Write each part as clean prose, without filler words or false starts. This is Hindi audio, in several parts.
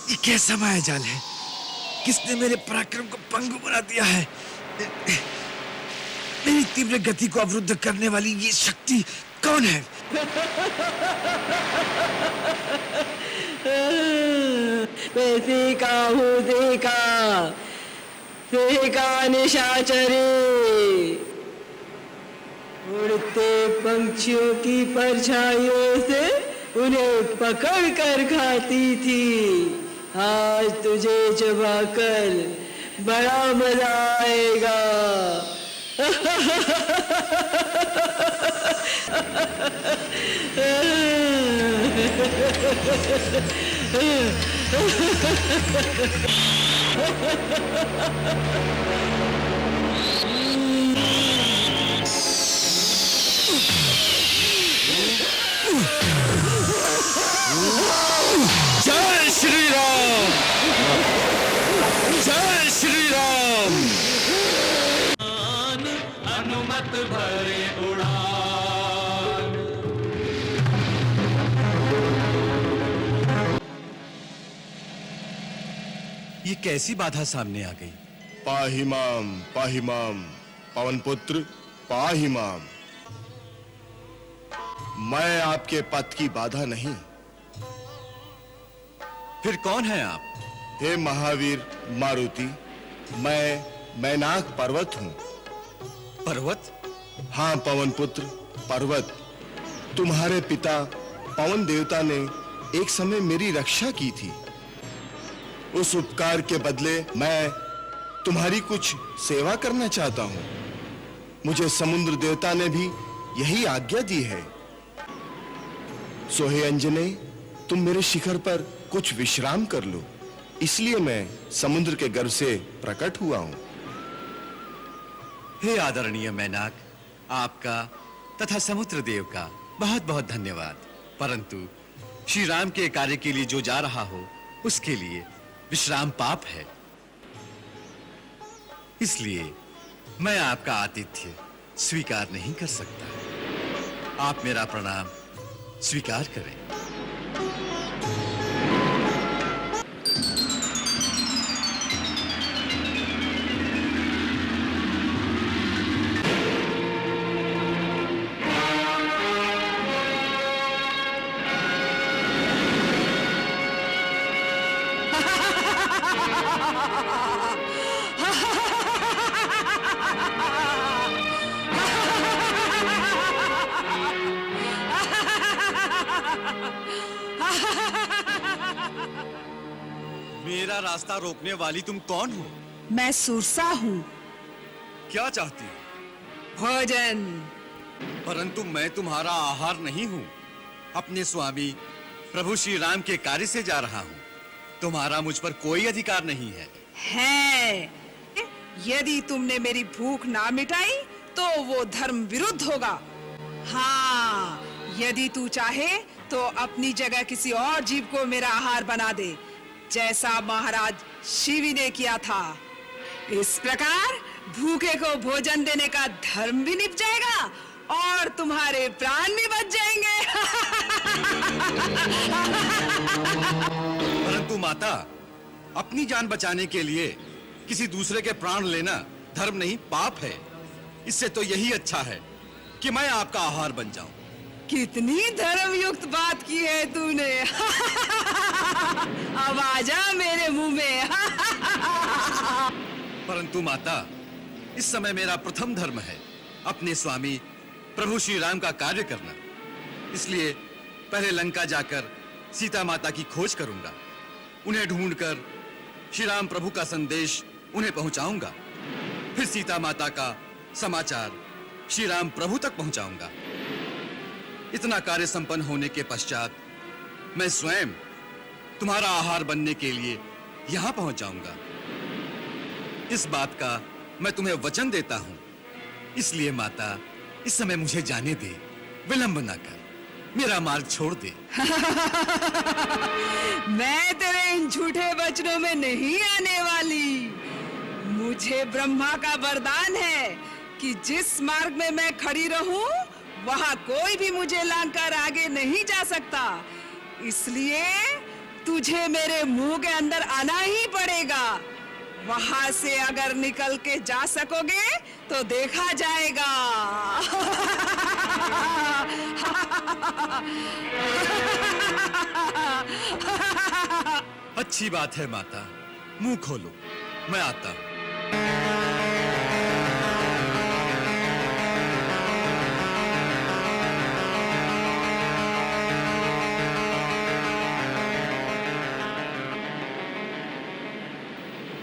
ये कैसा मायाजाल है? किसने मेरे पराक्रम को पंगु बना दिया है? मेरी तीव्र गति को अवरुद्ध करने वाली ये शक्ति कौन है? मैं सीका निशाचरी, उड़ते पंछियों की परछाइयों से उन्हें पकड़ कर खाती थी। आज तुझे चबाकर बड़ा मजा आएगा। जय श्री राम! जय श्री राम! अनुमत भरे उड़ान। ये कैसी बाधा सामने आ गई? पाहिमाम पवन पुत्र पाहिमाम। मैं आपके पथ की बाधा नहीं। फिर कौन है आप? हे महावीर मारुति, मैं मैनाक पर्वत हूं। पर्वत? हाँ पवन पुत्र पर्वत। तुम्हारे पिता पवन देवता ने एक समय मेरी रक्षा की थी। उस उपकार के बदले मैं तुम्हारी कुछ सेवा करना चाहता हूं। मुझे समुद्र देवता ने भी यही आज्ञा दी है। सो हे अंजने, तुम मेरे शिखर पर कुछ विश्राम कर लो, इसलिए मैं समुद्र के गर्भ से प्रकट हुआ हूं। हे आदरणीय मैनाक, आपका तथा समुद्र देव का बहुत बहुत धन्यवाद। परंतु श्री राम के कार्य के लिए जो जा रहा हो, उसके लिए विश्राम पाप है। इसलिए मैं आपका आतिथ्य स्वीकार नहीं कर सकता। आप मेरा प्रणाम स्वीकार करें। मेरा रास्ता रोकने वाली तुम कौन हो? मैं सुरसा हूँ। क्या चाहती हो? भोजन। परंतु मैं तुम्हारा आहार नहीं हूँ। अपने स्वामी प्रभु श्री राम के कार्य से जा रहा हूँ। तुम्हारा मुझ पर कोई अधिकार नहीं है। है, यदि तुमने मेरी भूख ना मिटाई तो वो धर्म विरुद्ध होगा। हाँ, यदि तू चाहे तो अपनी जगह किसी और जीव को मेरा आहार बना दे, जैसा महाराज शिवी ने किया था। इस प्रकार भूखे को भोजन देने का धर्म भी निभ जाएगा और तुम्हारे प्राण भी बच जाएंगे। परंतु माता, अपनी जान बचाने के लिए किसी दूसरे के प्राण लेना धर्म नहीं पाप है। इससे तो यही अच्छा है कि मैं आपका आहार बन जाऊं। कितनी धर्मयुक्त बात की है तूने। अब आजा मेरे मुंह में। परंतु माता, इस समय मेरा प्रथम धर्म है अपने स्वामी प्रभु श्री राम का कार्य करना। इसलिए पहले लंका जाकर सीता माता की खोज करूंगा। उन्हें ढूंढकर श्री राम प्रभु का संदेश उन्हें पहुंचाऊंगा। फिर सीता माता का समाचार श्री राम प्रभु तक पहुंचाऊंगा। इतना कार्य संपन्न होने के पश्चात मैं स्वयं तुम्हारा आहार बनने के लिए यहां पहुंच जाऊंगा। इस बात का मैं तुम्हें वचन देता हूं। इसलिए माता, इस समय मुझे जाने दे, विलंब ना कर, मेरा मार्ग छोड़ दे। मैं तेरे इन झूठे वचनों में नहीं आने वाली। मुझे ब्रह्मा का वरदान है कि जिस मार्ग में मैं खड़ी रहूं, वहां कोई भी मुझे लांघकर आगे नहीं जा सकता। इसलिए तुझे मेरे मुंह के अंदर आना ही पड़ेगा। वहां से अगर निकल के जा सकोगे तो देखा जाएगा। अच्छी बात है माता, मुंह खोलो, मैं आता हूं।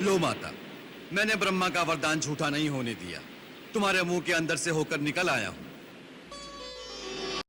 लो माता, मैंने ब्रह्मा का वरदान झूठा नहीं होने दिया। तुम्हारे मुंह के अंदर से होकर निकल आया हूं।